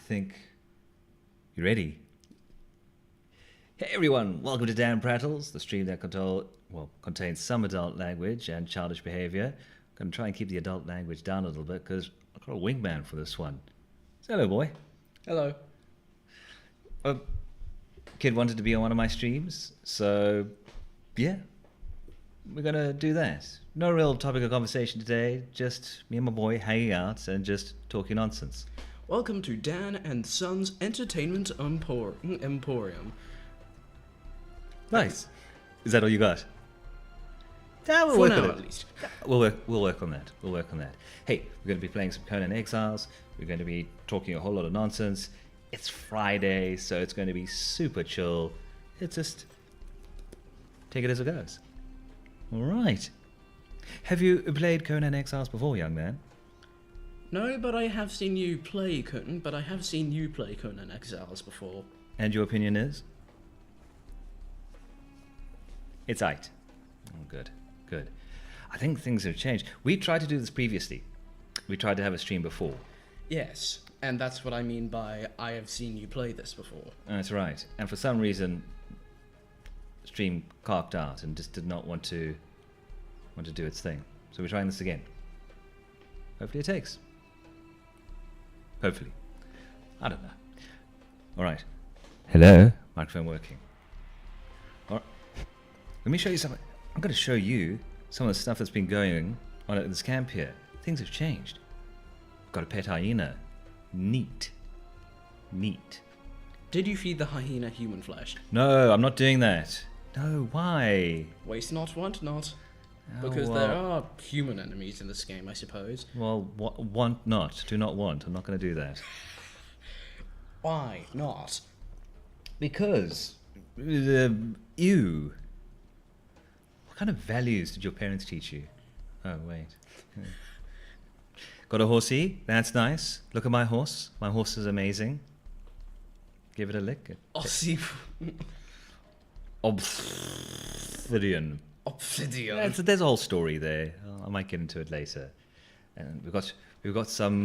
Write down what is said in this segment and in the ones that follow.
think you're ready. Hey everyone, welcome to DanPrattles, the stream that contains some adult language and childish behavior. I'm going to try and keep the adult language down a little bit because I've got a wingman for this one. So hello, boy. Hello. Kid wanted to be on one of my streams, so yeah, we're going to do that. No real topic of conversation today, just me and my boy hanging out and just talking nonsense. Welcome to Dan and Sons Entertainment Emporium. Nice. Is that all you got? Yeah, we'll For work now, on it. at least. We'll work on that. We'll work on that. Hey, we're going to be playing some Conan Exiles. We're going to be talking a whole lot of nonsense. It's Friday, so it's going to be super chill. It's just take it as it goes. All right. Have you played Conan Exiles before, young man? No, but I have seen you play Conan. Conan Exiles before. And your opinion is? It's aight. Oh, good, good. I think things have changed. We tried to do this previously. We tried to have a stream before. Yes, and that's what I mean by I have seen you play this before. That's right. And for some reason, stream carked out and just did not want to do its thing. So we're trying this again. Hopefully it takes. Hopefully. I don't know. All right. Hello. Microphone working. All right. Let me show you something. I'm going to show you some of the stuff that's been going on at this camp here. Things have changed. Got a pet hyena. Neat. Neat. Did you feed the hyena human flesh? No, I'm not doing that. No, why? Waste not, want not. Oh, Because well. there are human enemies in this game, I suppose. Well, want not. Do not want. I'm not going to do that. Why not? Because, you. What kind of values did your parents teach you? Oh, wait. Got a horsey? That's nice. Look at my horse. My horse is amazing. Give it a lick. Obsidian. Obsidian. Obsidian. There's a whole story there. I might get into it later. And we've got some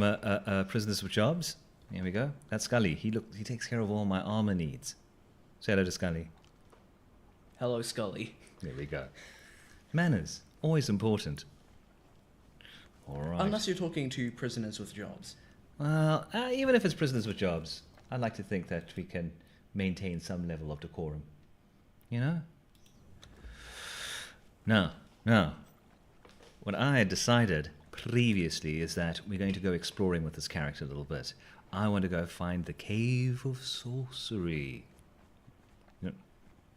prisoners with jobs. Here we go. That's Scully. He takes care of all my armor needs. Say hello to Scully. Hello, Scully. There we go. Manners, always important. All right. Unless you're talking to prisoners with jobs. Well, even if it's prisoners with jobs, I'd like to think that we can maintain some level of decorum. You know? Now, what I had decided previously is that we're going to go exploring with this character a little bit. I want to go find the Cave of Sorcery. You know,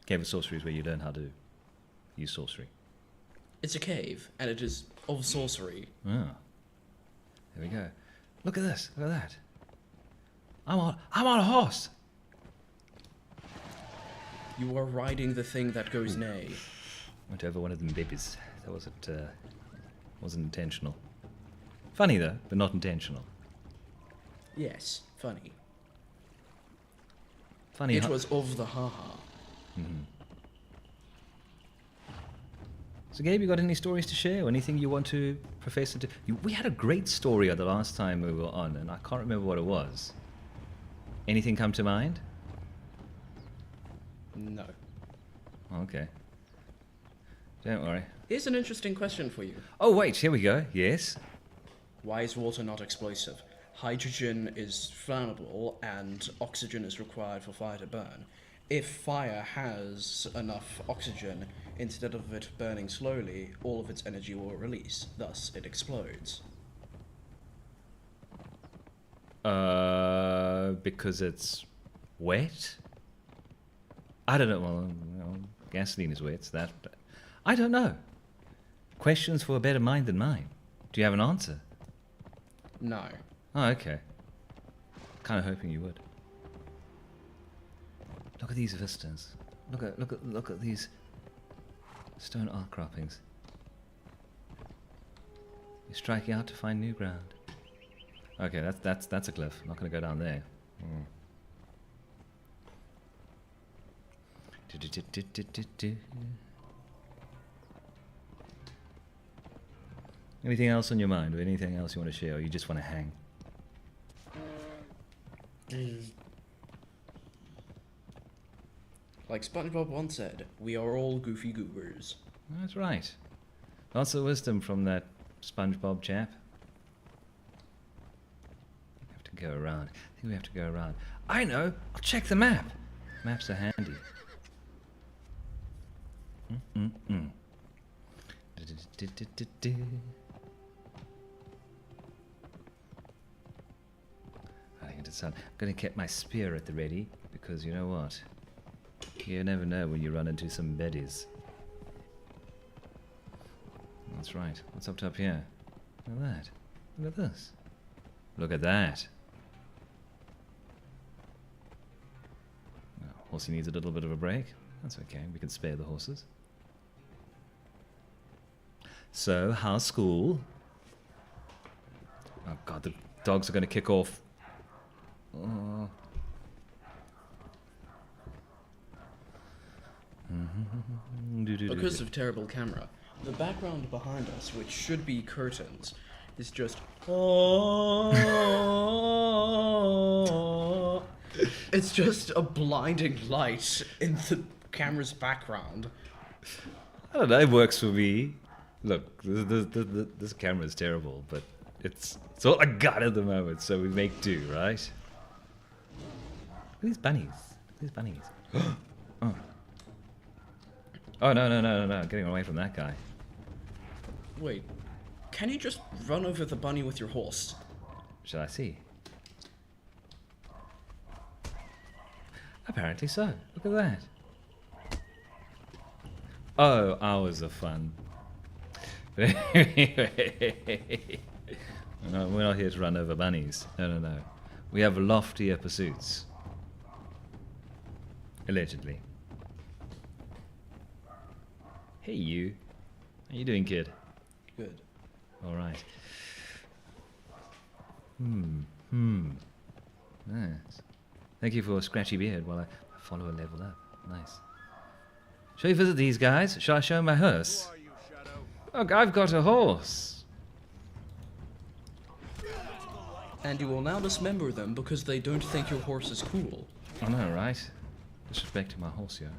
Cave of Sorcery is where you learn how to use sorcery. It's a cave, and it is of sorcery. Oh. There we go. Look at this. Look at that. I'm on a horse. You are riding the thing that goes neigh. Went over one of them babies. That wasn't intentional. Funny though, but not intentional. Yes, funny. Funny. It was of the haha. Mm-hmm. So Gabe, you got any stories to share or anything you want to profess into? We had a great story the last time we were on, and I can't remember what it was. Anything come to mind? No. Okay. Don't worry. Here's an interesting question for you. Oh wait, here we go. Yes. Why is water not explosive? Hydrogen is flammable and oxygen is required for fire to burn. If fire has enough oxygen, instead of it burning slowly, all of its energy will release. Thus, it explodes. Because it's wet? I don't know. Well, gasoline is wet. So that I don't know. Questions for a better mind than mine. Do you have an answer? No. Oh, okay. Kind of hoping you would. Look at these vistas. Look at these stone outcroppings. You're striking out to find new ground. Okay, that's a cliff. I'm not going to go down there. Anything else on your mind, or anything else you want to share, or you just want to hang? Like SpongeBob once said, we are all goofy goobers. That's right. Lots of wisdom from that SpongeBob chap. We have to go around. I think we have to go around. I know! I'll check the map! Maps are handy. I'm going to keep my spear at the ready, because you know what? You never know when you run into some beddies. That's right. What's up top here? Look at that. Look at this. Look at that. Well, horsey needs a little bit of a break. That's okay. We can spare the horses. So, how's school? Oh god, the dogs are going to kick off. Oh. Because of terrible camera, the background behind us, which should be curtains, is just it's just a blinding light in the camera's background. I don't know, it works for me. Look, this camera is terrible, but it's all I got at the moment, so we make do, right? Look at these bunnies. Look at these bunnies. Oh. Oh, no, I'm getting away from that guy. Wait, can you just run over the bunny with your horse? Shall I see? Apparently so. Look at that. Oh, hours of fun. No, we're not here to run over bunnies. No. We have loftier pursuits. Allegedly. Hey, you. How you doing, kid? Good. All right. Nice. Thank you for a scratchy beard while I follow a level up. Nice. Shall we visit these guys? Shall I show my horse? Look, I've got a horse. And you will now dismember them because they don't think your horse is cool. I know, right? Disrespecting my horse here.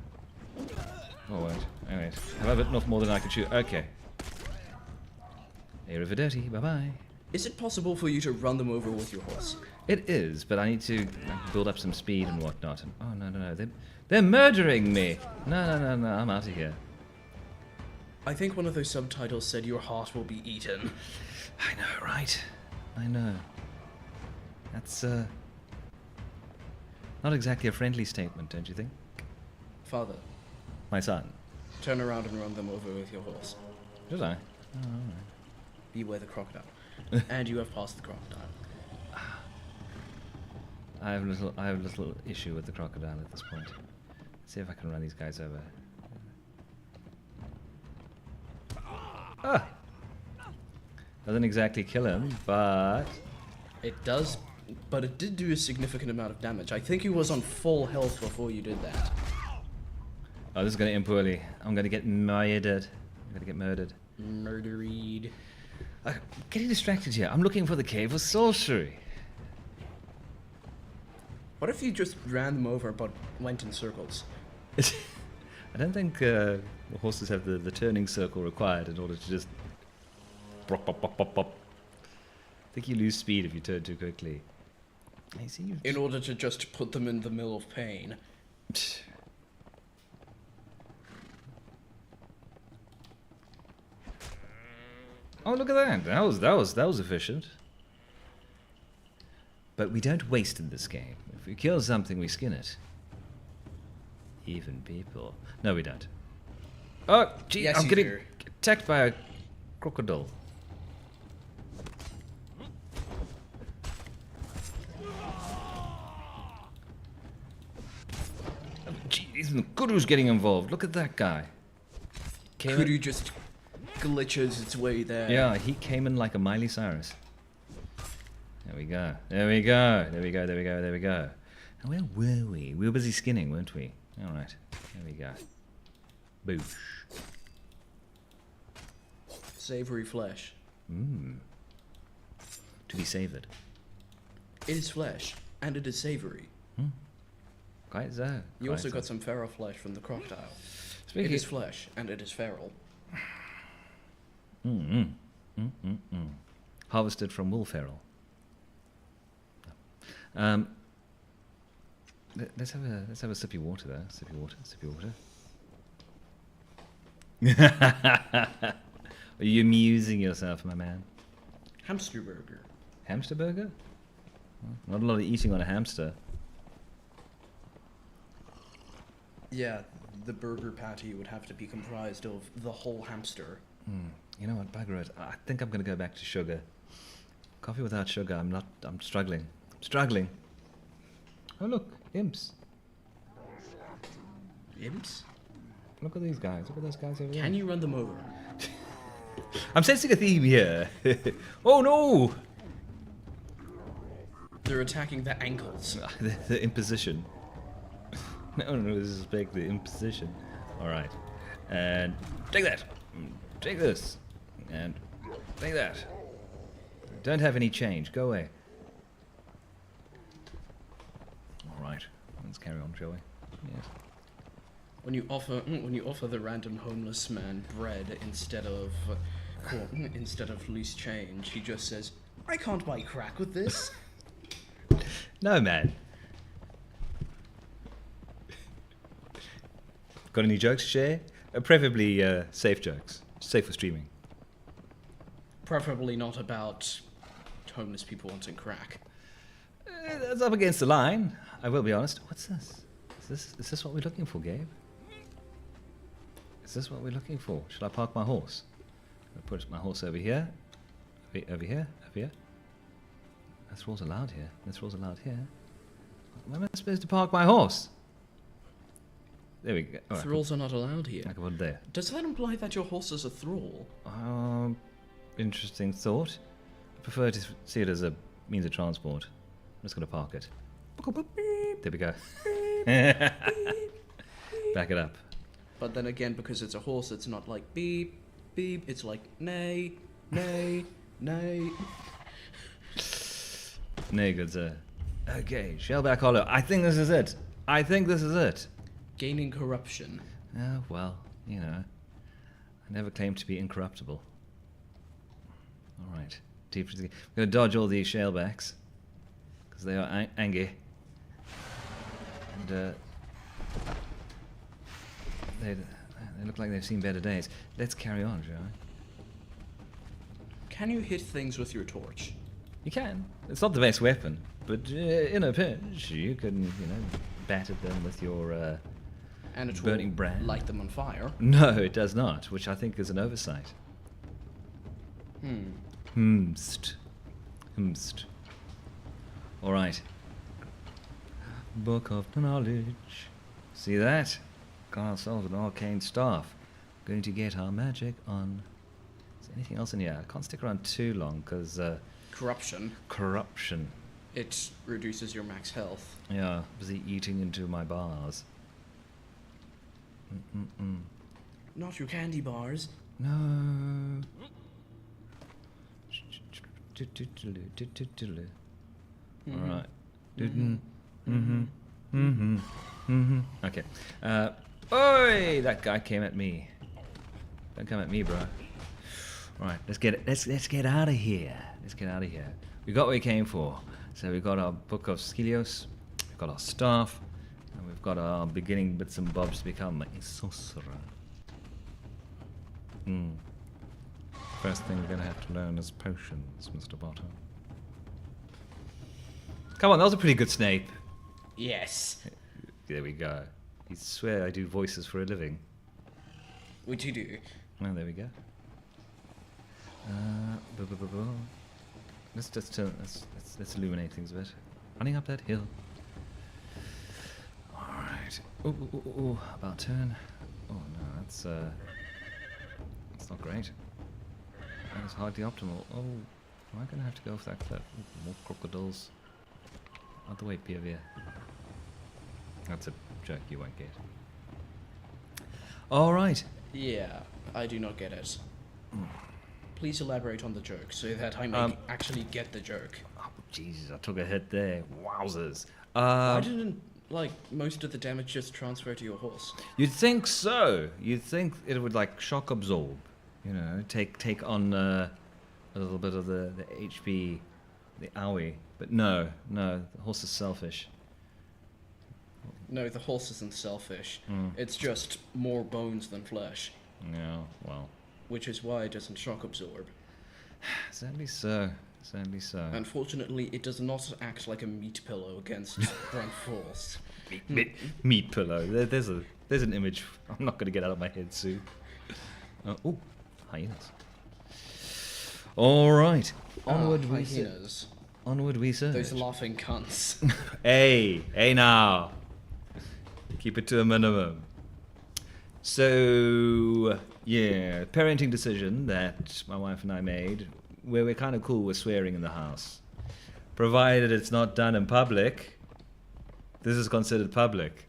Oh, wait. Have I bitten off more than I can chew? Okay. Arrivederci. Bye-bye. Is it possible for you to run them over with your horse? It is, but I need to build up some speed and whatnot. And, oh, no. They're murdering me. No. I'm out of here. I think one of those subtitles said your heart will be eaten. I know, right? I know. That's, not exactly a friendly statement, don't you think? Father, My son. turn around and run them over with your horse. Did I? Oh, all right. Beware the crocodile. And you have passed the crocodile. I have a little issue with the crocodile at this point. Let's see if I can run these guys over. Ah! Doesn't exactly kill him, but... It does, but it did do a significant amount of damage. I think he was on full health before you did that. Oh, this is going to end poorly. I'm going to get murdered. Murderied. I'm getting distracted here. I'm looking for the cave of sorcery. What if you just ran them over but went in circles? I don't think the horses have the turning circle required in order to just... Bop, bop, bop, bop, bop. I think you lose speed if you turn too quickly. I see you... In order to just put them in the mill of pain. Oh, look at that. That was efficient. But we don't waste in this game. If we kill something, we skin it. Even people. No, we don't. Oh, gee, Yes, I'm you getting do. attacked by a crocodile. Gee, even Kuru's getting involved. Look at that guy. Kudu just glitches its way there. Yeah, he came in like a Miley Cyrus. There we go. And where were we? We were busy skinning, weren't we? Alright. There we go. Boosh. Savory flesh. Mmm. To be savoured. It is flesh. And it is savory. Quite so. You quite also so. got some feral flesh from the crocodile. Speaking It is flesh, and it is feral. Harvested from wool feral. Let's have a sip of water though. Sip of water. Are you amusing yourself, my man? Hamster burger. Hamster burger? Not a lot of eating on a hamster. Yeah, the burger patty would have to be comprised of the whole hamster. You know what, bugger it. I think I'm going to go back to sugar. Coffee without sugar, I'm struggling. Oh look, imps. Imps? Look at these guys. Look at those guys over there. Can you run them over? I'm sensing a theme here. Oh no! They're attacking the ankles. The imposition. No, this is big, the imposition. Alright. And take that. Take this. And take that. Don't have any change. Go away. Alright. Let's carry on, shall we? Yes. When you offer the random homeless man bread instead of loose change, he just says, "I can't buy crack with this." No, man. Got any jokes to share? Preferably safe jokes. Safe for streaming. Preferably not about homeless people wanting crack. That's up against the line. I will be honest. What's this? Is this what we're looking for, Gabe? Is this what we're looking for? Should I park my horse? I'll put my horse over here. Over here. This rule's allowed here. Where am I supposed to park my horse? There we go. All right. Thralls are not allowed here. I can put it there. Does that imply that your horse is a thrall? Interesting thought. I prefer to see it as a means of transport. I'm just going to park it. There we go. Back it up. But then again, because it's a horse, it's not like beep, beep. It's like neigh, neigh, neigh. Nay, good sir. Okay, Shellback Hollow. I think this is it. Gaining corruption. Well, you know. I never claimed to be incorruptible. Alright. I'm going to dodge all these shellbacks. Because they are angry. And, they look like they've seen better days. Let's carry on, shall we? Can you hit things with your torch? You can. It's not the best weapon, but in a pinch, you can, bat at them with your And it burning will brand. light them on fire. No, it does not, which I think is an oversight. Humst. All right. Book of knowledge. See that? Got ourselves an arcane staff. Going to get our magic on. Is there anything else in here? I can't stick around too long because corruption. It reduces your max health. Yeah, busy eating into my bars. Not your candy bars. No. All right. Okay. Oi! That guy came at me. Don't come at me, bro. All right, let's get out of here. We got what we came for. So we got our book of Skilios, we've got our staff, and we've got our beginning bits and bobs to become a sorcerer. First thing we're gonna have to learn is potions, Mr. Potter. Come on, that was a pretty good Snape. Yes. There we go. You swear I do voices for a living. Which you do. Oh, there we go. Let's just turn. Let's illuminate things a bit. Running up that hill. All right. Ooh, about turn. Oh no, that's not great. That's hardly optimal. Oh, am I gonna have to go off that cliff? Ooh, more crocodiles. Out the way, POV. That's a joke you won't get. All right. Yeah, I do not get it. Please elaborate on the joke so that I may actually get the joke. Jesus, I took a hit there. Wowzers. Why didn't, like, most of the damage just transfer to your horse? You'd think so. You'd think it would, like, shock absorb. You know, take on a little bit of the HP, the owie. But no, the horse is selfish. No, the horse isn't selfish. It's just more bones than flesh. Yeah, well. Which is why it doesn't shock absorb. Sadly so. Unfortunately, it does not act like a meat pillow against brute force. Meat pillow. There's an image. I'm not going to get out of my head soon. Oh, hyenas. All right. Onward we hyenas. Onward we surge. Those laughing cunts. Hey now. Keep it to a minimum. So, yeah, parenting decision that my wife and I made, where we're kind of cool with swearing in the house. Provided it's not done in public. This is considered public.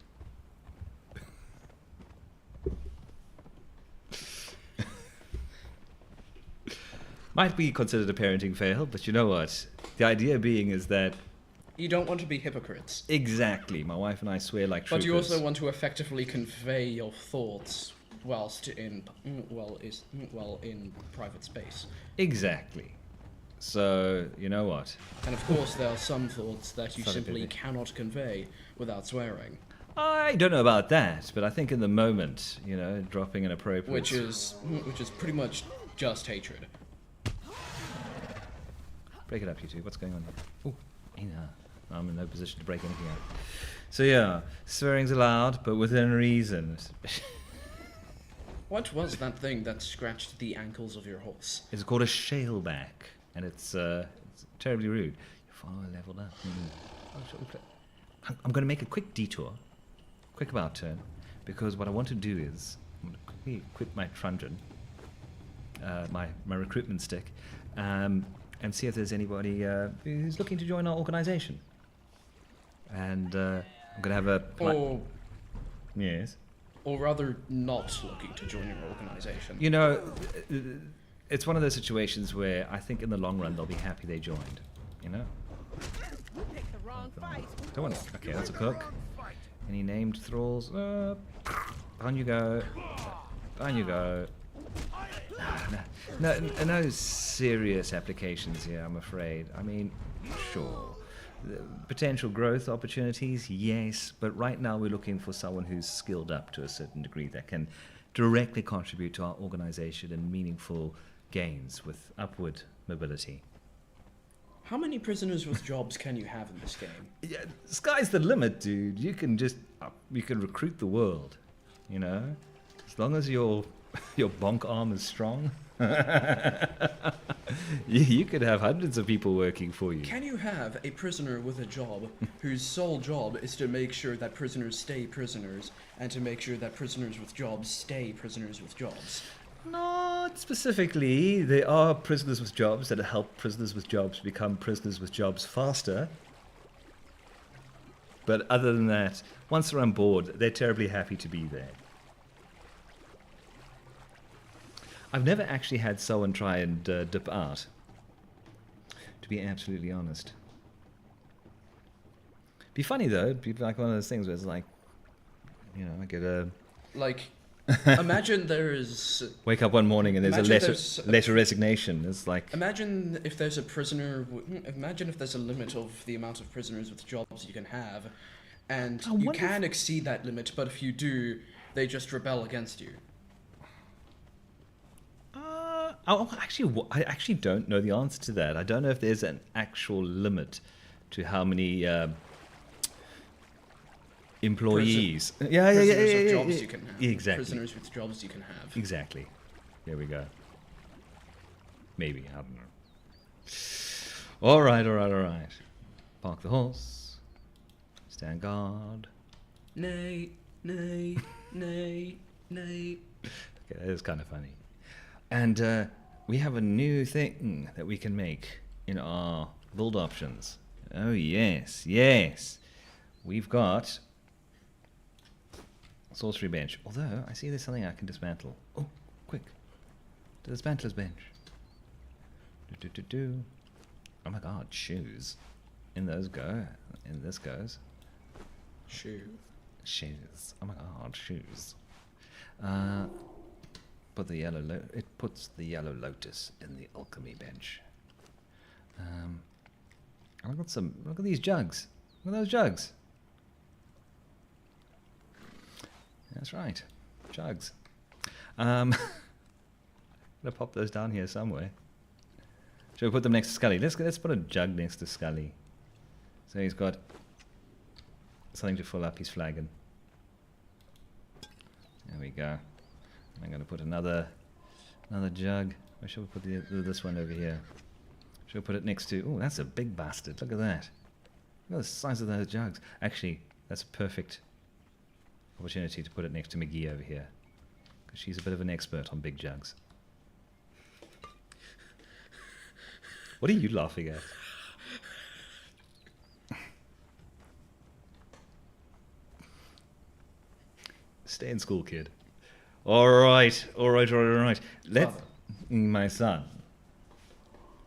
Might be considered a parenting fail, but you know what? The idea being is that... You don't want to be hypocrites. Exactly. My wife and I swear like troopers. But you also want to effectively convey your thoughts whilst in private space. Exactly. So, you know what? And of course there are some thoughts that you simply cannot convey without swearing. I don't know about that, but I think in the moment, you know, dropping an appropriate... Which is pretty much just hatred. Break it up, you two. What's going on here? Oh, I'm in no position to break anything up. So yeah, swearing's allowed, but within reason. What was that thing that scratched the ankles of your horse? It's called a shaleback, and it's terribly rude. Your follower leveled up. I'm going to make a quick detour, quick about turn, because what I want to do is I'm going to quickly equip my truncheon, my recruitment stick, and see if there's anybody who's looking to join our organization. And I'm going to have a... Yes? Or rather, not looking to join your organization. You know, it's one of those situations where I think in the long run they'll be happy they joined. You know? Pick the wrong fight. Don't want to... Okay, that's a cook. Any named thralls? On you go. On you go. No serious applications here, I'm afraid. I mean, sure. Potential growth opportunities, yes, but right now we're looking for someone who's skilled up to a certain degree that can directly contribute to our organization and meaningful gains with upward mobility. How many prisoners with jobs can you have in this game? Yeah, sky's the limit, dude. You can recruit the world, you know? As long as your bonk arm is strong. You could have hundreds of people working for you. Can you have a prisoner with a job whose sole job is to make sure that prisoners stay prisoners and to make sure that prisoners with jobs stay prisoners with jobs? Not specifically. There are prisoners with jobs that help prisoners with jobs become prisoners with jobs faster. But other than that, once they're on board, they're terribly happy to be there. I've never actually had someone try and dip out, to be absolutely honest. Be funny though, it'd be like one of those things where it's like, you know, I get a... Like, imagine there's... Wake up one morning and there's a letter resignation. It's like... Imagine if there's a prisoner... Imagine if there's a limit of the amount of prisoners with jobs you can have, and you can exceed that limit, but if you do, they just rebel against you. I actually don't know the answer to that. I don't know if there's an actual limit to how many employees. Prisoners with jobs you can have. Exactly. Prisoners with jobs you can have. Exactly. There we go. Maybe, I don't know. All right. Park the horse. Stand guard. Nay. Okay, that is kind of funny. And we have a new thing that we can make in our build options. Oh, yes. We've got a sorcery bench. Although, I see there's something I can dismantle. Oh, quick. To the dismantler's bench. Oh my god, shoes. In those go. In this goes. Shoe. Shoes. Oh my god, shoes. Put the yellow. It puts the yellow lotus in the alchemy bench. I've got some. Look at these jugs. Look at those jugs. That's right, jugs. I'm gonna pop those down here somewhere. Should we put them next to Scully? Let's put a jug next to Scully. So he's got something to fill up his flagon. There we go. I'm going to put another jug. Or shall we put this one over here? Shall we put it next to... Oh, that's a big bastard. Look at that. Look at the size of those jugs. Actually, that's a perfect opportunity to put it next to McGee over here. Because she's a bit of an expert on big jugs. What are you laughing at? Stay in school, kid. All right. Let my son.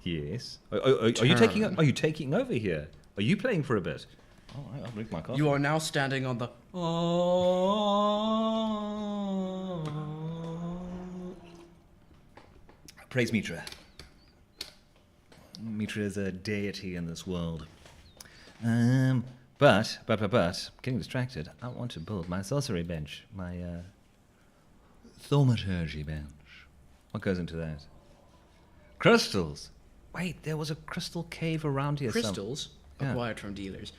Yes. Are you taking? Are you taking over here? Are you playing for a bit? Oh, I'll drink my coffee. You are now standing on the. Praise Mitra. Mitra is a deity in this world. But, getting distracted, I want to build my sorcery bench, my thaumaturgy bench. What goes into that? Crystals! Wait, there was a crystal cave around here. Crystals Yeah. acquired from dealers.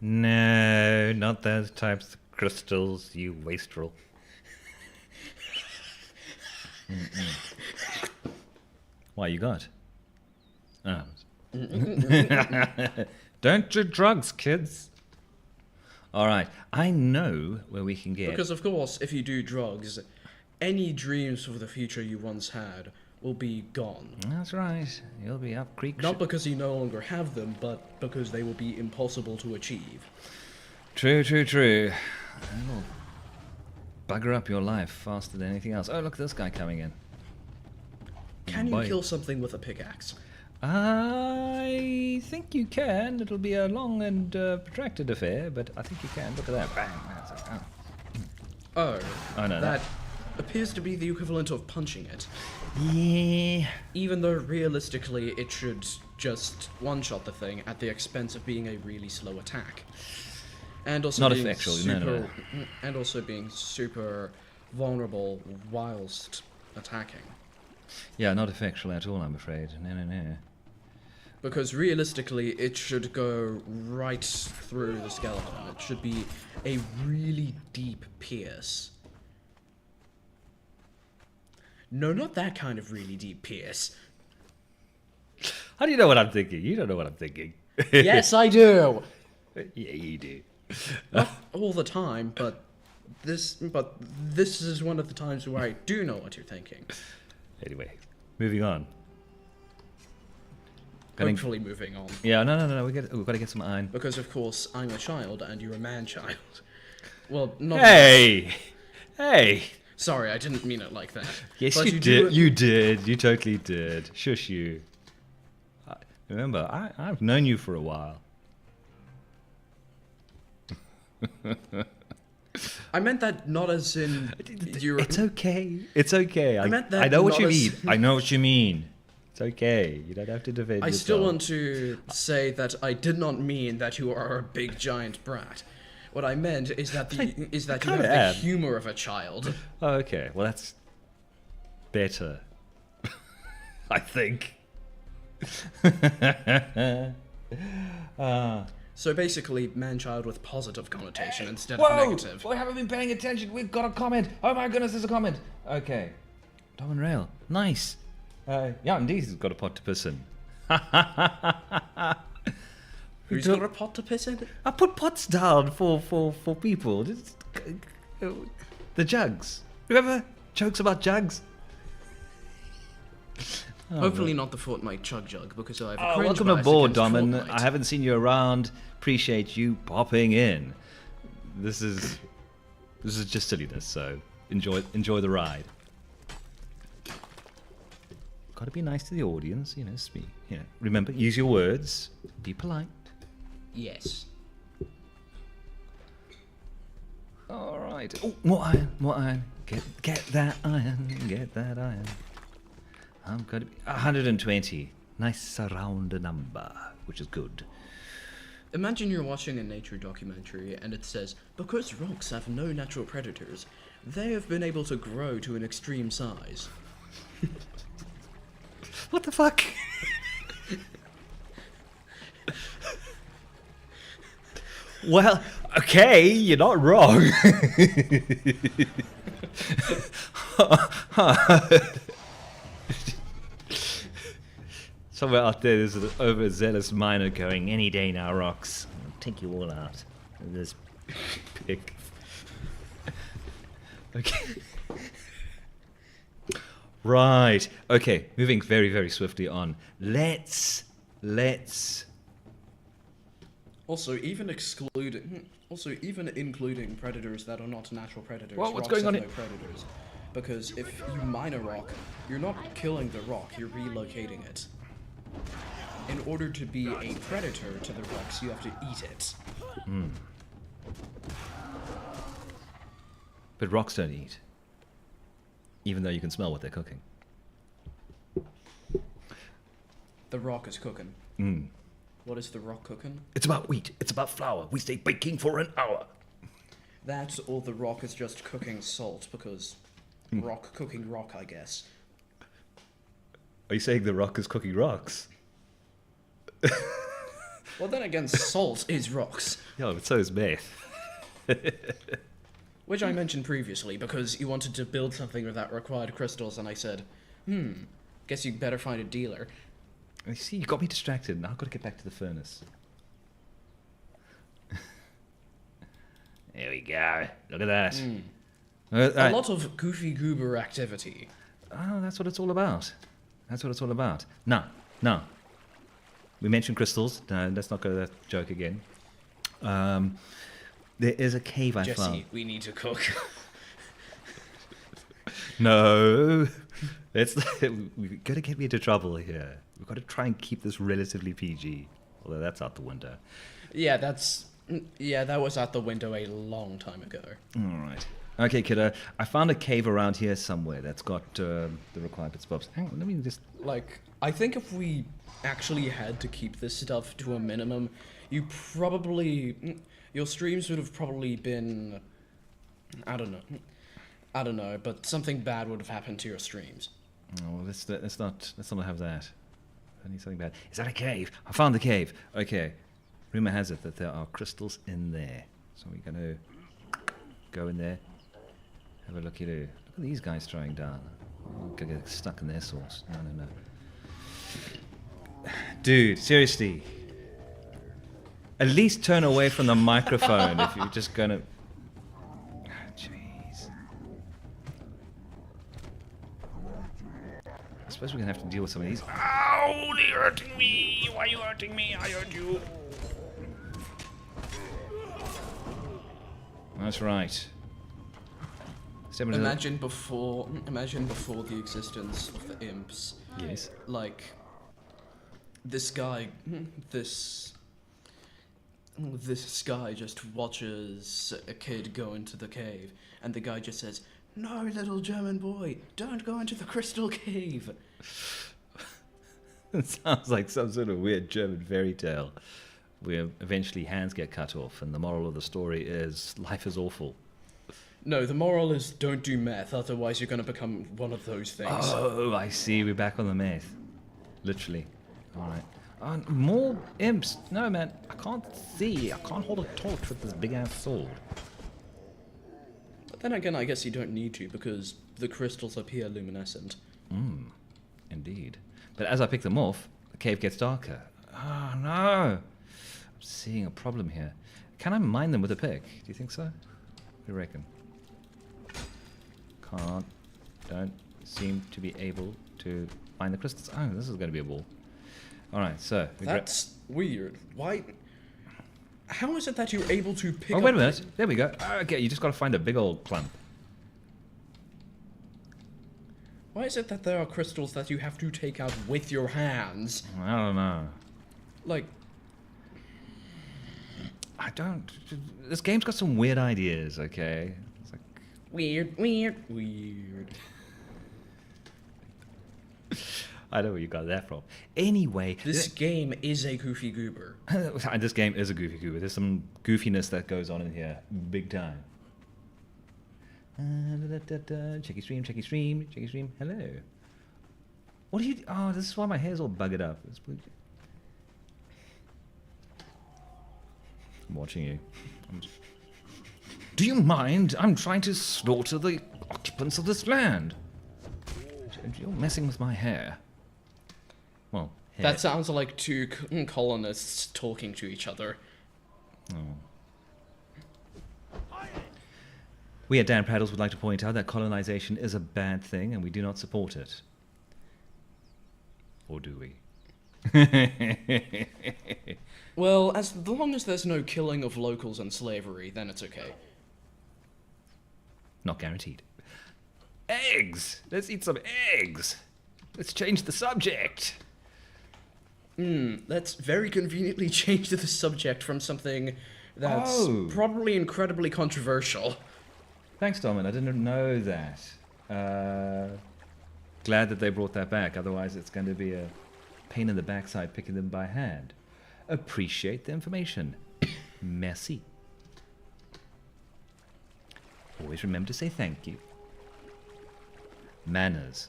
No, not those types of crystals, you wastrel. Why, you got? Oh. Don't do drugs, kids. All right, I know where we can get... Because, of course, if you do drugs, any dreams for the future you once had will be gone. That's right. You'll be up creek... Not because you no longer have them, but because they will be impossible to achieve. True. That'll bugger up your life faster than anything else. Oh, look at this guy coming in. Can you Boy. kill something with a pickaxe? I think you can. It'll be a long and protracted affair, but I think you can. Look at that. Bang. That's it. Oh. Oh, no, that appears to be the equivalent of punching it. Yeah. Even though realistically it should just one-shot the thing at the expense of being a really slow attack. And also Not being effectual, no. And also being super vulnerable whilst attacking. Yeah, not effectual at all, I'm afraid. No. Because realistically, it should go right through the skeleton. It should be a really deep pierce. No, not that kind of really deep pierce. How do you know what I'm thinking? You don't know what I'm thinking. Yes, I do. Yeah, you do. Not all the time, but this is one of the times where I do know what you're thinking. Anyway, moving on. Hopefully moving on. Yeah, no. We've got to get some iron. Because, of course, I'm a child and you're a man-child. Well, not... Hey! Sorry, I didn't mean it like that. Yes, But you did. You did. You totally did. Shush you. Remember, I've known you for a while. I meant that not as in... you're... It's okay. It's okay. I meant that I know what you not mean. as- I know what you mean. It's okay. You don't have to defend I yourself. still want to say that I did not mean that you are a big giant brat. What I meant is that you have kinda the am. humor of a child. Oh, okay. Well, that's better. I think. So basically, man-child with positive connotation instead of negative. We haven't been paying attention. We've got a comment. Oh my goodness, there's a comment. Okay. Tom and Rail. Nice. Yeah, indeed, he's got a pot to piss in. Who's got a pot to piss in? I put pots down for people. Just, the jugs. Whoever jokes about jugs. Oh, Hopefully not the Fortnite chug jug, because I have a cringe welcome bias aboard, against Domin. Fortnite. I haven't seen you around. Appreciate you popping in. This is just silliness, so enjoy the ride. Got to be nice to the audience, you know. Speak, you know. Remember, use your words. Be polite. Yes. All right. Oh, more iron, more iron. Get that iron, get that iron. I'm going to be 120. Nice round number, which is good. Imagine you're watching a nature documentary and it says, because rocks have no natural predators, they have been able to grow to an extreme size. What the fuck? Well, okay, you're not wrong. Somewhere out there's an overzealous miner going, any day now, rocks. I'll take you all out with this pick. Okay. Right. Okay, moving very, very swiftly on. Let's Also, even including predators that are not natural predators, Well, what's rocks going on have no predators. Because if you mine a rock, you're not killing the rock, you're relocating it. In order to be a predator to the rocks, you have to eat it. But rocks don't eat. Even though you can smell what they're cooking. The rock is cooking. Mm. What is the rock cooking? It's about wheat. It's about flour. We stay baking for an hour. That or the rock is just cooking salt because rock cooking rock, I guess. Are you saying the rock is cooking rocks? Well, then again, salt is rocks. Yeah, but so is meth. Which I mentioned previously because you wanted to build something that required crystals, and I said, guess you better find a dealer. I see, you got me distracted. Now I've got to get back to the furnace. There we go. Look at that. A lot of goofy goober activity. Oh, that's what it's all about. That's what it's all about. Now, we mentioned crystals. No, let's not go to that joke again. There is a cave I Jesse, found. we need to cook. No. We've got to get me into trouble here. We've got to try and keep this relatively PG. Although that's out the window. Yeah, that was out the window a long time ago. All right. Okay, kiddo. I found a cave around here somewhere that's got the required bits and bobs. Hang on, let me just... Like, I think if we actually had to keep this stuff to a minimum, your streams would have probably been, I don't know, but something bad would have happened to your streams. Oh, well, let's not have that. I need something bad. Is that a cave? I found the cave. Okay. Rumor has it that there are crystals in there. So we're going to go in there, have a looky-loo. Look at these guys throwing down. I'm going to get stuck in their sauce. No. Dude, seriously. At least turn away from the microphone if you're just going to... Jeez. I suppose we're going to have to deal with some of these. Ow, they're hurting me. Why are you hurting me? I hurt you. That's right. Imagine before the existence of the imps. Yes. Like, this guy just watches a kid go into the cave, and the guy just says, "No, little German boy, don't go into the crystal cave." It sounds like some sort of weird German fairy tale where eventually hands get cut off, and the moral of the story is life is awful. No, the moral is don't do meth, otherwise you're going to become one of those things. Oh, I see. We're back on the meth. Literally. All right. More imps. No, man. I can't see. I can't hold a torch with this big-ass sword. But then again, I guess you don't need to, because the crystals appear luminescent. Indeed. But as I pick them off, the cave gets darker. Oh, no. I'm seeing a problem here. Can I mine them with a pick? Do you think so? What do you reckon? Don't seem to be able to find the crystals. Oh, this is going to be a ball. Alright, so... That's weird. Why... How is it that you're able to pick up... Oh, wait a minute. There we go. Okay, you just got to find a big old clump. Why is it that there are crystals that you have to take out with your hands? I don't know. Like, I don't. This game's got some weird ideas. Okay. It's like, weird. I know where you got that from. Anyway, This game is a goofy goober. and this game is a goofy goober. There's some goofiness that goes on in here, big time. Checky stream. Hello. What are you? Oh, this is why my hair's all buggered up. I'm watching you. Do you mind? I'm trying to slaughter the occupants of this land. You're messing with my hair. Well, hair. That sounds like two colonists talking to each other. Oh. We at DanPrattles would like to point out that colonization is a bad thing and we do not support it. Or do we? Well, as long as there's no killing of locals and slavery, then it's okay. Not guaranteed. Eggs! Let's eat some eggs! Let's change the subject! Let's very conveniently change the subject from something that's Oh. probably incredibly controversial. Thanks, Domin. I didn't know that. Glad that they brought that back. Otherwise, it's going to be a pain in the backside picking them by hand. Appreciate the information. Merci. Always remember to say thank you. Manners.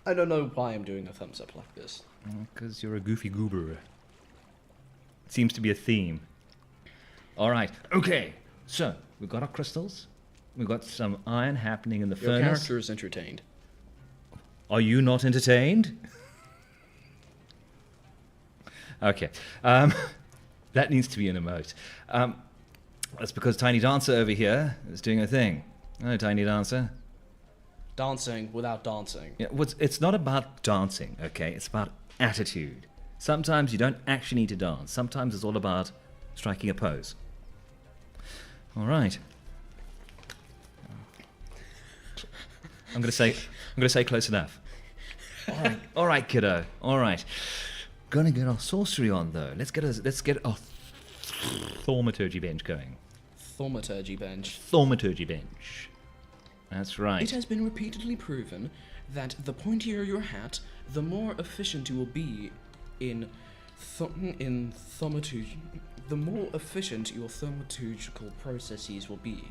I don't know why I'm doing a thumbs up like this. Because you're a goofy goober. Seems to be a theme. Alright, okay. So, we've got our crystals. We've got some iron happening in the Your furnace. character is entertained. Are you not entertained? Okay. That needs to be an emote. That's because Tiny Dancer over here is doing a thing. Oh, Tiny Dancer. Dancing without dancing. Yeah, it's not about dancing, okay? It's about attitude. Sometimes you don't actually need to dance. Sometimes it's all about striking a pose. All right. I'm gonna say close enough. All right, kiddo. All right. Gonna get our sorcery on though. Let's get our thaumaturgy bench going. Thaumaturgy bench. Thaumaturgy bench. That's right. It has been repeatedly proven that the pointier your hat, the more efficient you will be in thaumaturgy. The more efficient your thaumaturgical processes will be.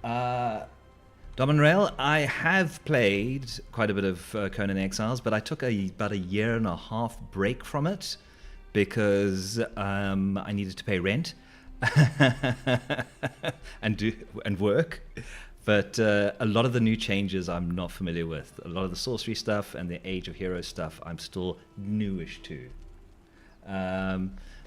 Dom and Rail, I have played quite a bit of Conan Exiles, but I took about a year and a half break from it because I needed to pay rent and work. But a lot of the new changes I'm not familiar with. A lot of the sorcery stuff and the Age of Heroes stuff I'm still newish to.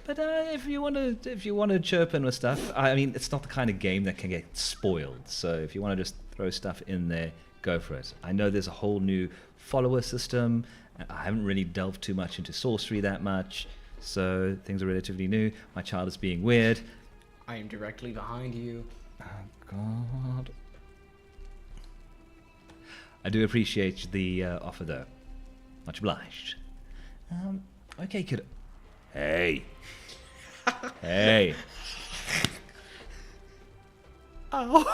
But if you want to chirp in with stuff, I mean, it's not the kind of game that can get spoiled. So if you want to just throw stuff in there, go for it. I know there's a whole new follower system. I haven't really delved too much into sorcery that much, so things are relatively new. My child is being weird. I am directly behind you. Oh God. I do appreciate the offer though. Much obliged. Okay, kid. Hey. Hey. Oh,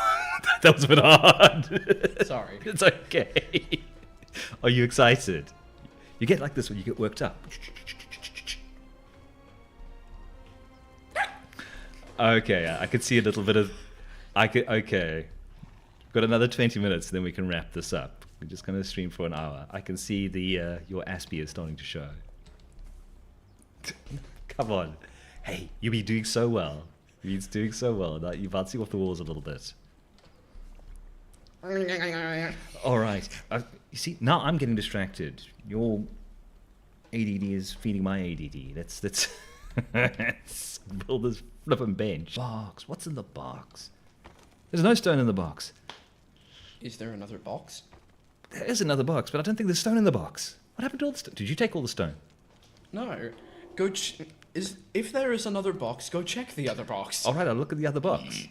that was a bit hard. Sorry. It's okay. Are you excited? You get like this when you get worked up. Okay, I could see a little bit of... Okay. Got another 20 minutes, then we can wrap this up. We're just going to stream for an hour. I can see the your Aspie is starting to show. Come on. Hey, you'll be doing so well. You're doing so well. Now you're bouncing off the walls a little bit. All right. You see, now I'm getting distracted. Your ADD is feeding my ADD. Let's build this flippin' bench. Box. What's in the box? There's no stone in the box. Is there another box? There is another box, but I don't think there's stone in the box. What happened to all the stone? Did you take all the stone? No. Go. If there is another box, go check the other box. All right, I'll look at the other box.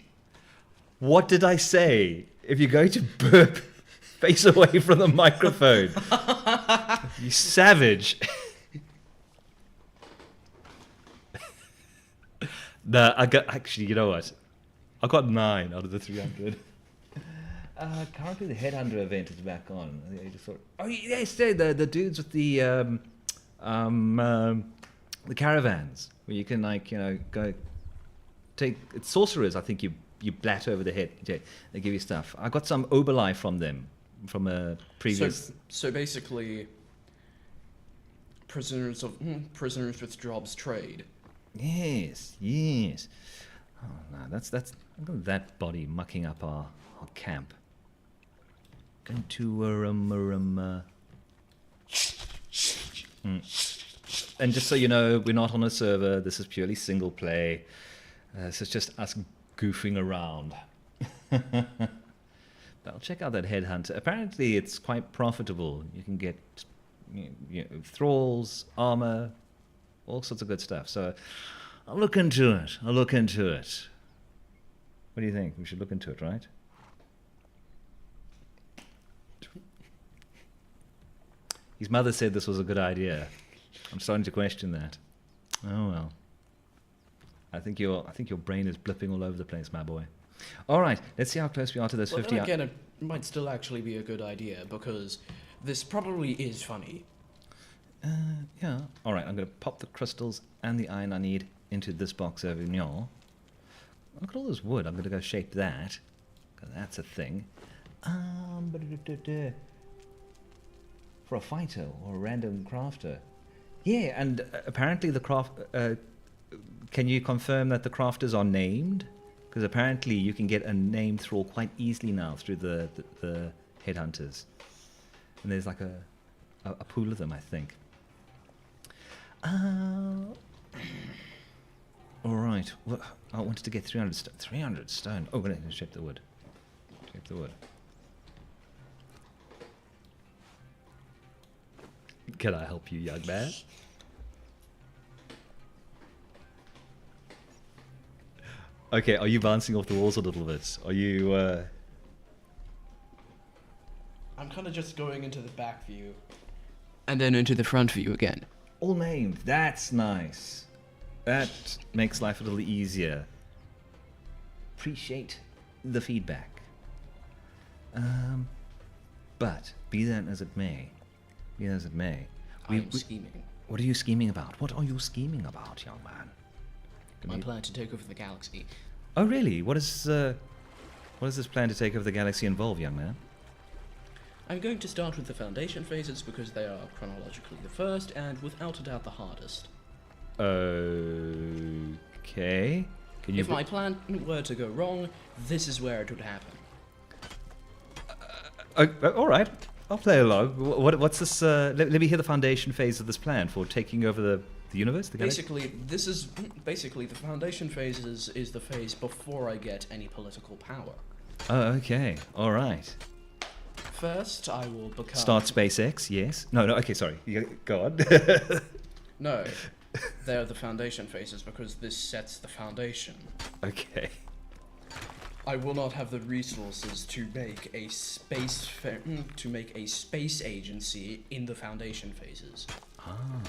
What did I say? If you're going to burp, face away from the microphone. You savage. No, I got, actually, you know what? I got 9 out of the 300. Currently the Headhunter event is back on. I just thought, oh yes, the dudes with the caravans where you can go take. It's sorcerers. I think you blat over the head. They give you stuff. I got some Oberlife from them from a previous. So basically, prisoners with jobs trade. Yes. Oh no, that's look at that body mucking up our camp. Going to And just so you know, we're not on a server. This is purely single play. This is just us goofing around. But I'll check out that Headhunter. Apparently, it's quite profitable. You can get thralls, armor, all sorts of good stuff. So I'll look into it. What do you think? We should look into it, right? His mother said this was a good idea. I'm starting to question that. Oh well. I think your brain is blipping all over the place, my boy. All right, let's see how close we are to those 50. Then again, it might still actually be a good idea because this probably is funny. Yeah. All right, I'm going to pop the crystals and the iron I need into this box over here. Look at all this wood. I'm going to go shape that. 'Cause that's a thing. For a fighter or a random crafter. Yeah, and apparently the craft... can you confirm that the crafters are named? Because apparently you can get a name thrall quite easily now through the headhunters. And there's like a pool of them, I think. Alright. Well, I wanted to get 300 stone. 300 stone. Oh, we're going to shape the wood. Shape the wood. Can I help you, young man? Okay, are you bouncing off the walls a little bit? Are you, I'm kind of just going into the back view. And then into the front view again. all named. That's nice. That makes life a little easier. Appreciate the feedback. But be that as it may, I'm scheming. What are you scheming about? What are you scheming about, young man? My plan to take over the galaxy. Oh, really? What does this plan to take over the galaxy involve, young man? I'm going to start with the foundation phases because they are chronologically the first and without a doubt the hardest. Okay. If my plan were to go wrong, this is where it would happen. All right. I'll play along. What's this? Let me hear the foundation phase of this plan for taking over the universe, the galaxy. Basically the foundation phase is the phase before I get any political power. Oh, okay. All right. First, I will become... Start SpaceX, yes. No, okay, sorry. Go on. No, they're the foundation phases because this sets the foundation. Okay. I will not have the resources to make a space agency in the foundation phases. Ah,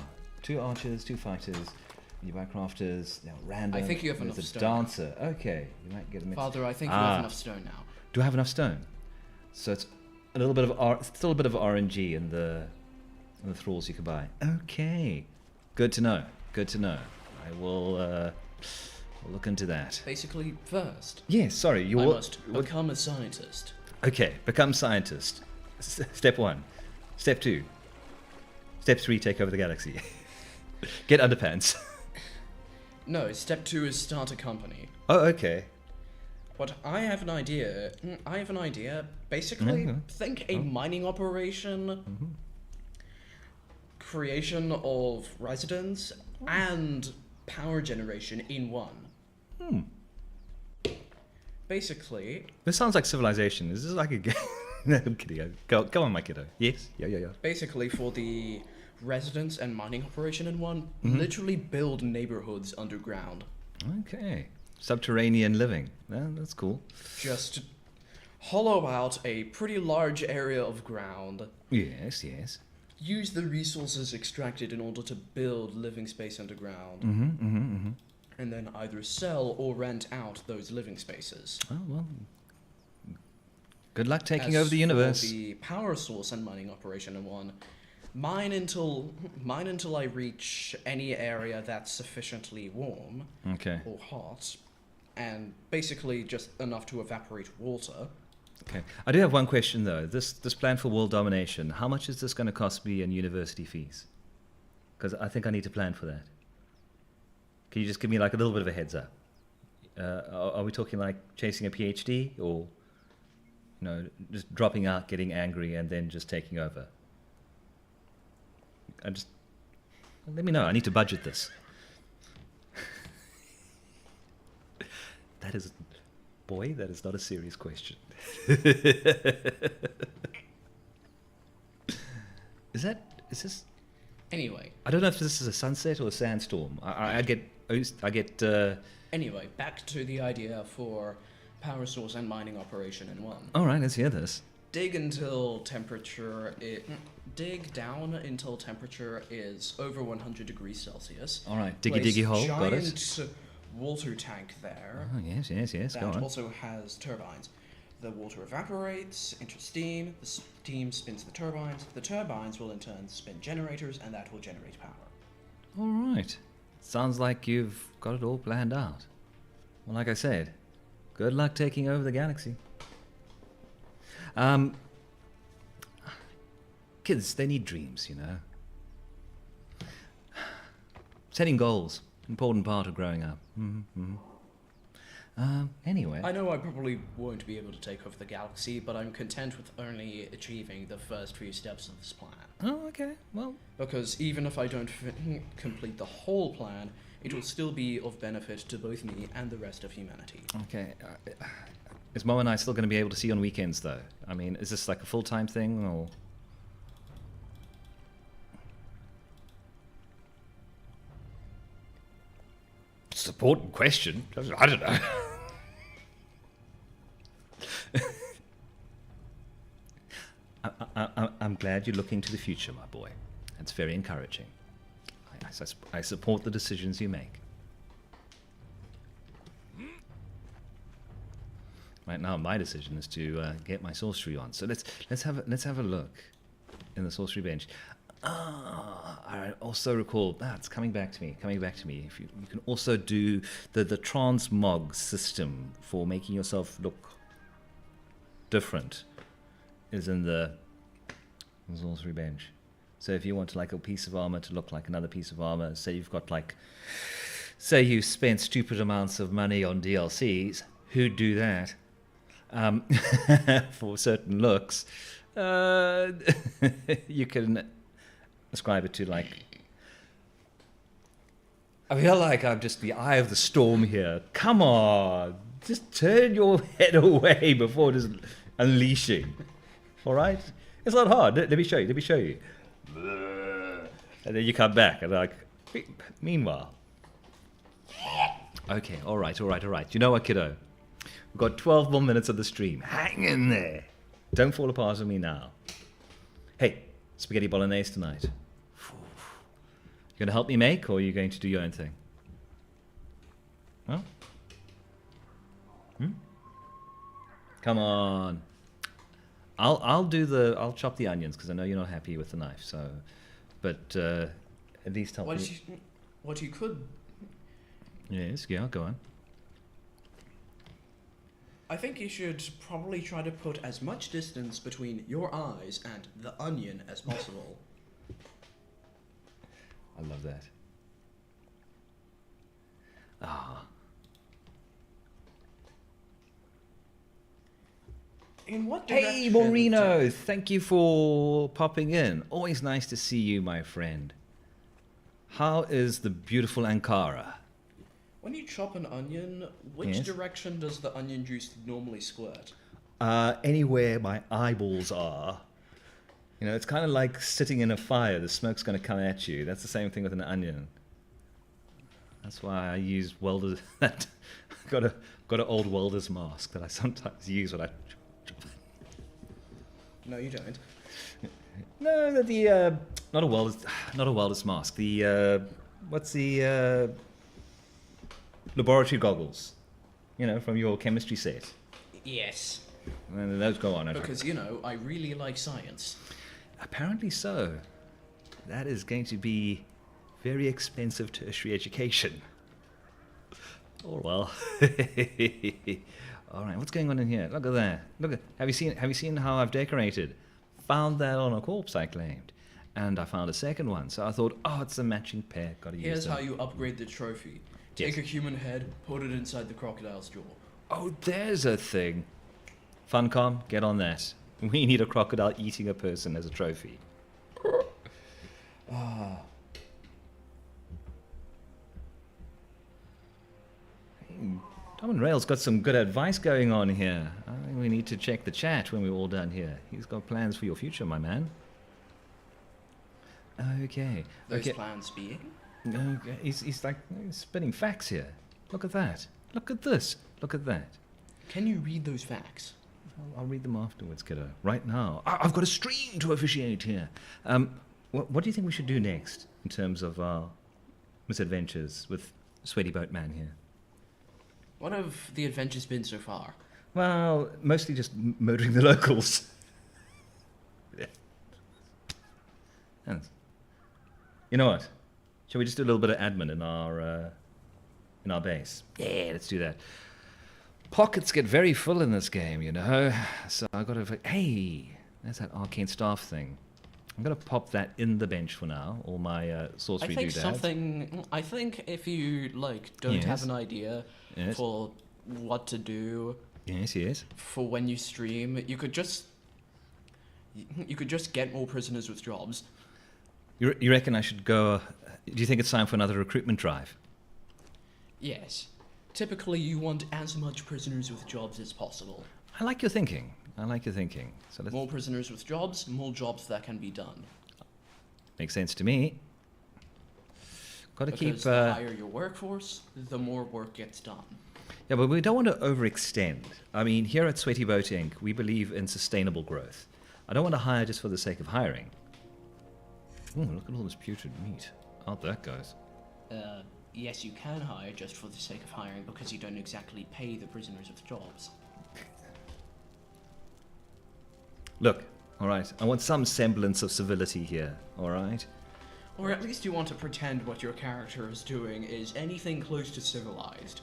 2 archers, 2 fighters. You buy crafters, random. I think you have enough There's a stone. dancer. Okay, you might get a mix. Father, I think you have enough stone now. Do I have enough stone? So it's a little bit of still a bit of RNG in the thralls you can buy. Okay, good to know. Good to know. I will look into that. Basically, first, Yes, sorry. I must become a scientist. Okay, become scientist. Step 1. Step 2. Step 3, take over the galaxy. Get underpants. No, step 2 is start a company. Oh, okay. But I have an idea. Basically, think a mining operation, creation of residence, and power generation in one. Basically... This sounds like Civilization. Is this like a game? No, I'm kidding. Go on, my kiddo. Yes? Yeah. Basically, for the residence and mining operation in one, literally build neighborhoods underground. Okay. Subterranean living. That's cool. Just hollow out a pretty large area of ground, Yes, yes. use the resources extracted in order to build living space underground, and then either sell or rent out those living spaces. Oh, well. Good luck taking As over the for universe. the power source and mining operation in one, mine until I reach any area that's sufficiently warm Okay. or hot, and basically just enough to evaporate water. Okay. I do have one question though. This plan for world domination, how much is this going to cost me in university fees? Because I think I need to plan for that. Can you just give me like a little bit of a heads up? Are we talking like chasing a PhD, or just dropping out, getting angry, and then just taking over? Let me know. I need to budget this. That is not a serious question. Is this? Anyway, I don't know if this is a sunset or a sandstorm. I get. Anyway, back to the idea for power source and mining operation in one. All right, let's hear this. Dig down until temperature is over 100 degrees Celsius. All right, diggy Place diggy hole. Got it. Giant water tank there. Oh, yes. That Go on. also has turbines. The water evaporates, enters steam, the steam spins the turbines will in turn spin generators, and that will generate power. All right. Sounds like you've got it all planned out. Well, like I said, good luck taking over the galaxy. Kids, they need dreams, Setting goals, important part of growing up. Anyway. I know I probably won't be able to take over the galaxy, but I'm content with only achieving the first few steps of this plan. Oh, okay. Well, Because even if I don't complete the whole plan, it will still be of benefit to both me and the rest of humanity. okay. Is Mo and I still going to be able to see on weekends, though? I mean, is this like a full-time thing, or? It's an important question. I don't know. I'm glad you're looking to the future, my boy. That's very encouraging. I support the decisions you make. Right now, my decision is to get my sorcery on. So let's have a look in the sorcery bench. I also recall it's coming back to me. If you can also do the transmog system for making yourself look different is in the sorcery bench. So if you want like a piece of armor to look like another piece of armor, say you spent stupid amounts of money on DLCs, who'd do that? For certain looks, you can ascribe it to like. I feel like I'm just the eye of the storm here. Come on, just turn your head away before just unleashing. All right, it's not hard. Let me show you. And then you come back and like. Meanwhile. Okay. All right. You know what, kiddo? We've got 12 more minutes of the stream. Hang in there. Don't fall apart on me now. Hey, spaghetti bolognese tonight. You going to help me make, or are you going to do your own thing? Huh? Come on. I'll chop the onions because I know you're not happy with the knife. So, but at least help me. What you could. Yes. Yeah. Go on. I think you should probably try to put as much distance between your eyes and the onion as possible. I love that. In what direction? Hey, Moreno! Thank you for popping in. Always nice to see you, my friend. How is the beautiful Ankara? When you chop an onion, which Yes. direction does the onion juice normally squirt? Anywhere my eyeballs are. It's kind of like sitting in a fire. The smoke's going to come at you. That's the same thing with an onion. That's why I use welded. got an old welder's mask that I sometimes use when I. No, you don't. No, the not a welder's mask. The what's the laboratory goggles? You know, from your chemistry set. Yes. And those go on. Because, I really like science. Apparently so. That is going to be very expensive tertiary education. Oh well. All right, what's going on in here? Look at that. Have you seen how I've decorated? Found that on a corpse I claimed, and I found a second one. So I thought, oh, it's a matching pair. Got to use Here's them. how you upgrade the trophy. Take Yes. a human head, put it inside the crocodile's jaw. Oh, there's a thing. Funcom, get on that. We need a crocodile eating a person as a trophy. Ah. Tom and Rail's got some good advice going on here. I think we need to check the chat when we're all done here. He's got plans for your future, my man. Okay. Those Okay. plans being? Okay. He's like spinning facts here. Look at that. Look at this. Look at that. Can you read those facts? I'll read them afterwards, kiddo. Right now. I've got a stream to officiate here. What do you think we should do next in terms of our misadventures with Sweaty Boat Man here? What have the adventures been so far? Well, mostly just murdering the locals. Yeah. And you know what? Shall we just do a little bit of admin in our base? Yeah, let's do that. Pockets get very full in this game, you know. So I got to. Hey, there's that arcane staff thing. I'm gonna pop that in the bench for now. All my sorcery doodads. I think if you don't Yes. have an idea Yes. for what to do Yes. for when you stream, you could just get more prisoners with jobs. You reckon I should go? Do you think it's time for another recruitment drive? Yes. Typically, you want as much prisoners with jobs as possible. I like your thinking. So let's More prisoners with jobs, more jobs that can be done. make sense to me. Got to keep. Because the higher your workforce, the more work gets done. Yeah, but we don't want to overextend. I mean, here at Sweaty Boat Inc., we believe in sustainable growth. I don't want to hire just for the sake of hiring. Ooh, look at all this putrid meat. Out that goes. Yes, you can hire just for the sake of hiring because you don't exactly pay the prisoners with jobs. Look, all right, I want some semblance of civility here, all right? Or at least you want to pretend what your character is doing is anything close to civilized.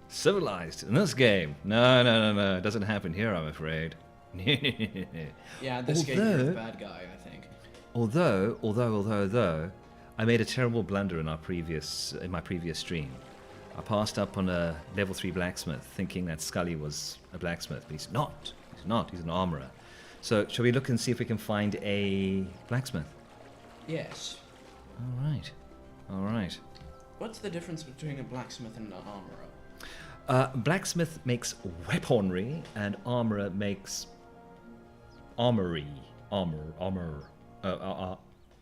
Civilized in this game? No. It doesn't happen here, I'm afraid. Yeah, this game you're the bad guy, I think. Although, I made a terrible blunder in my previous stream. I passed up on a level 3 blacksmith, thinking that Scully was a blacksmith, but he's not. He's an armorer. So, shall we look and see if we can find a blacksmith? Yes. All right. What's the difference between a blacksmith and an armorer? Blacksmith makes weaponry, and armorer makes armory. Armor. It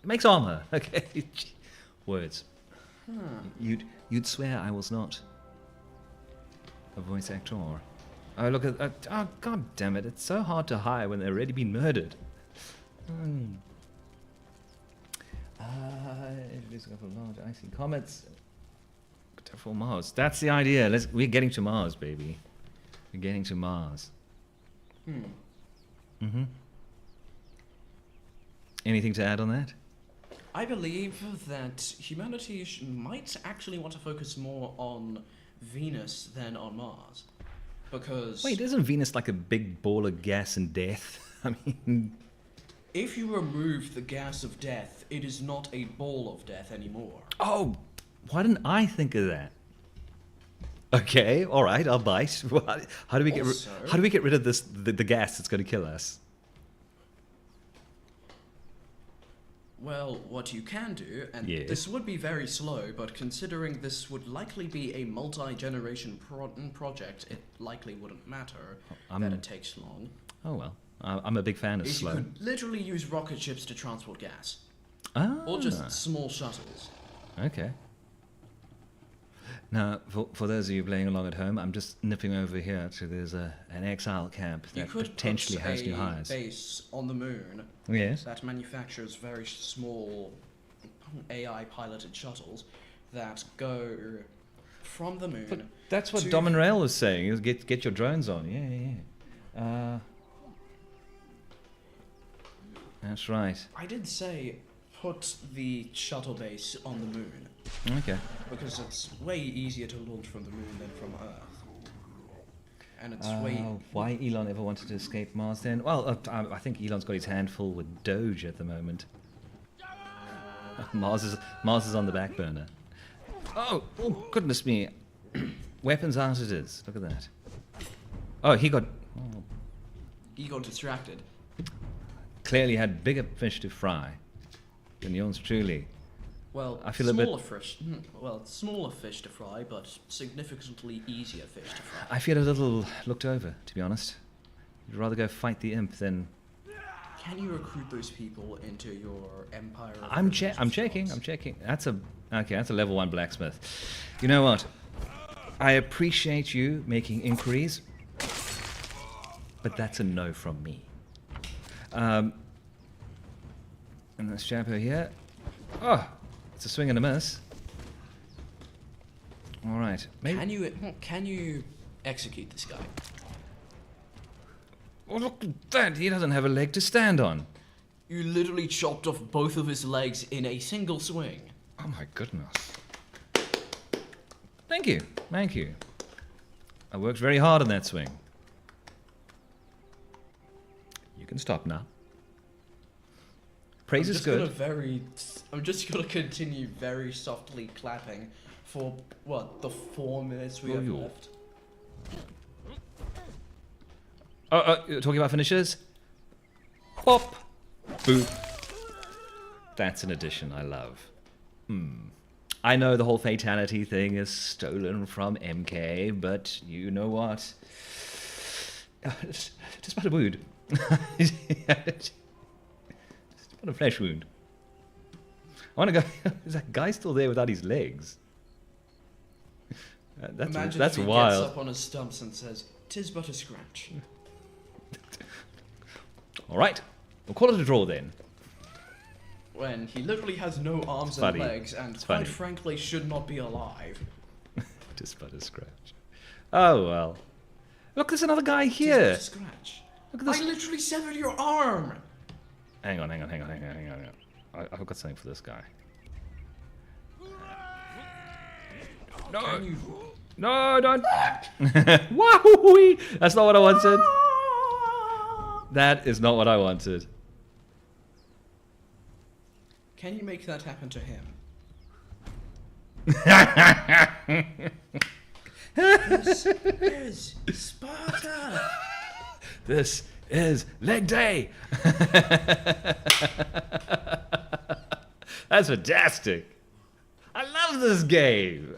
makes armor. Okay. Words. You'd swear I was not a voice actor. Oh, look at oh, god damn it! It's so hard to hire when they've already been murdered. Introduce a couple of large icy comets. For Mars. That's the idea. We're getting to Mars, baby. We're getting to Mars. Anything to add on that? I believe that humanity might actually want to focus more on Venus than on Mars. Because... Wait, isn't Venus like a big ball of gas and death? I mean... If you remove the gas of death, it is not a ball of death anymore. Oh, why didn't I think of that? Okay, all right, I'll bite. How do we get rid of this the gas that's going to kill us? Well, what you can do, and Yes. this would be very slow, but considering this would likely be a multi-generation project, it likely wouldn't matter that it takes long. Oh well, I'm a big fan of Is slow. you could literally use rocket ships to transport gas. Ah, Or just small shuttles. okay. Now, for those of you playing along at home, I'm just nipping over here to there's an exile camp You that could potentially put has new a hires. base on the moon Yes. that manufactures very small AI-piloted shuttles that go from the moon. But that's what to- Dominrail was saying. Is get your drones on. Yeah. That's right. I did say put the shuttle base on the moon Okay. because it's way easier to launch from the moon than from Earth, and it's way. Why Elon ever wanted to escape Mars then? Well, I think Elon's got his handful with Doge at the moment. Mars is on the back burner. Oh goodness me. Weapons out it is. Look at that. Oh, he got distracted. clearly had bigger fish to fry than yours truly. Well, I feel a bit- smaller fish to fry, but significantly easier fish to fry. I feel a little looked over, to be honest. You'd rather go fight the imp than... Can you recruit those people into your empire? of I'm villages checking. thoughts? I'm checking. That's a level 1 blacksmith. You know what? I appreciate you making inquiries, but that's a no from me. And this chap over here. Oh, it's a swing and a miss. All right. Maybe. Can you execute this guy? Oh, look at that. He doesn't have a leg to stand on. You literally chopped off both of his legs in a single swing. Oh my goodness. Thank you. Thank you. I worked very hard on that swing. You can stop now. Praise is good. I'm just gonna continue very softly clapping for the 4 minutes we have you. left. You're talking about finishers? Pop! Boop. That's an addition I love. I know the whole fatality thing is stolen from MK, but you know what? Just about a wound. Just about a flesh wound. I want to go... Is that guy still there without his legs? Imagine that's if he wild. gets up on his stumps and says, "'Tis but a scratch." All right, we'll call it a draw then. When he literally has no arms funny. and legs, and It's quite funny. frankly should not be alive. Just but a scratch. Oh well. Look, there's another guy "'Tis here. but a scratch." Look at this. I literally severed your arm. Hang on. I've got something for this guy. No, Can you? no, don't. Wahoo! That's not what I wanted. That is not what I wanted. Can you make that happen to him? This is Sparta. This is leg day. That's fantastic. I love this game.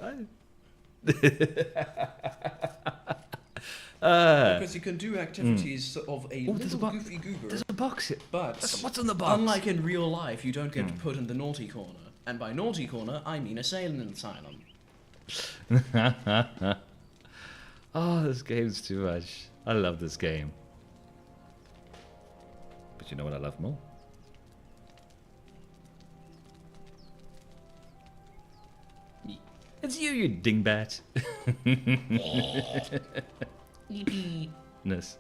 Because you can do activities of a there's little a goofy goober, There's a box here. but What's in the box? unlike in real life, you don't get put in the naughty corner. And by naughty corner, I mean assailant asylum. Oh, this game's too much. I love this game. But you know what I love more? It's you dingbat. Ness.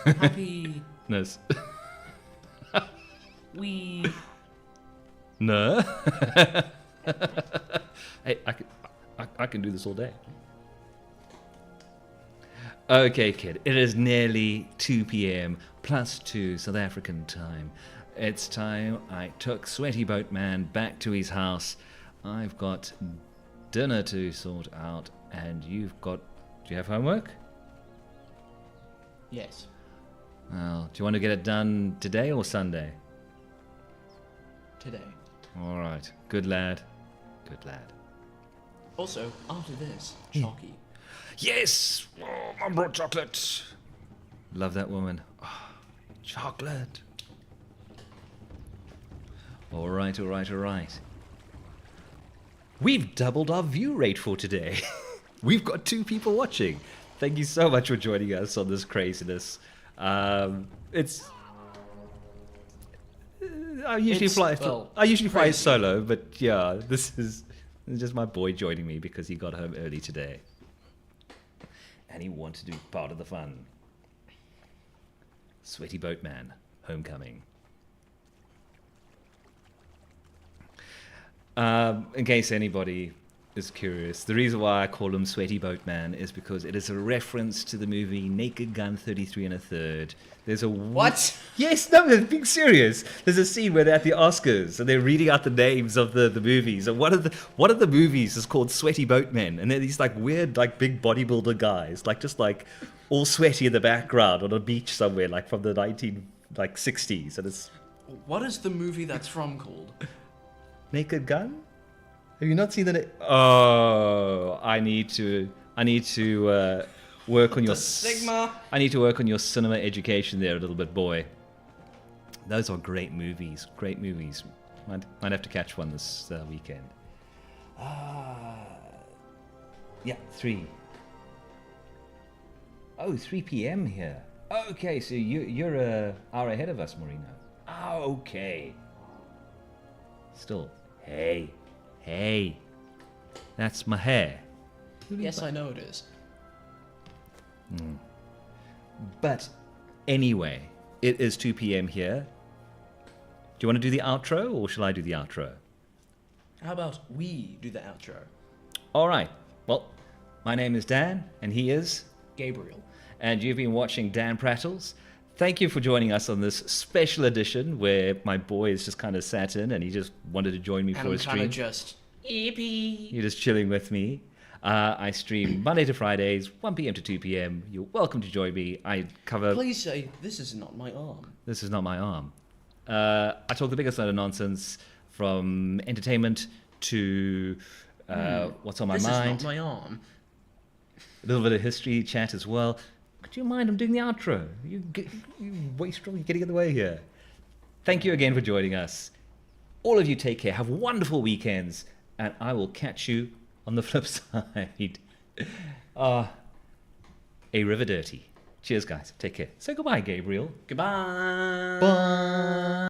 Happy Ness. we. No. Hey, I can do this all day. Okay, kid. It is nearly 2 p.m. plus 2 South African time. It's time I took Sweaty Boatman back to his house. I've got dinner to sort out, and you've got... Do you have homework? Yes. Well, do you want to get it done today or Sunday? Today. All right. Good lad. Good lad. Also, after this, Chalky. Yes! Oh, I brought chocolate. Love that woman. Oh, chocolate. All right. we've doubled our view rate for today. We've got 2 people watching. Thank you so much for joining us on this craziness. It's I usually fly crazy. solo, but yeah, this is just my boy joining me because he got home early today, and he wanted to be part of the fun. Sweaty Boatman, Homecoming. In case anybody is curious, the reason why I call him Sweaty Boatman is because it is a reference to the movie Naked Gun 33 1/3. There's a What? Yes, no, I'm being serious. There's a scene where they're at the Oscars and they're reading out the names of the movies, and one of the movies is called Sweaty Boatmen, and they're these like weird like big bodybuilder guys, like just like all sweaty in the background on a beach somewhere, like from the 1960s, and it's What is the movie that's from called? Naked Gun. Have you not seen the? Oh, I need to work on your stigma. I need to work on your cinema education there a little bit, boy. Those are great movies. Great movies. Might have to catch one this weekend. Yeah, 3. Oh, 3 p.m. here. Okay, so you're an hour ahead of us, Moreno. Ah, okay. Still, hey, that's my hair. Yes, I know it is. But anyway, it is 2 p.m. here. Do you want to do the outro, or shall I do the outro? How about we do the outro? All right. Well, my name is Dan, and he is... Gabriel. And you've been watching DanPrattles. Thank you for joining us on this special edition where my boy is just kind of sat in and he just wanted to join me And for I'm a kind of stream. just... Yippee! You're just chilling with me. I stream Monday to Fridays, 1 p.m. to 2 p.m. You're welcome to join me. I cover... Please say, this is not my arm. This is not my arm. I talk the biggest load of nonsense, from entertainment to what's on my mind. This is not my arm. A little bit of history chat as well. Could you mind? I'm doing the outro. You wastrel, you're getting in the way here. Thank you again for joining us. All of you take care. Have wonderful weekends. And I will catch you on the flip side. Arrivederci. Cheers, guys. Take care. Say goodbye, Gabriel. Goodbye. Bye.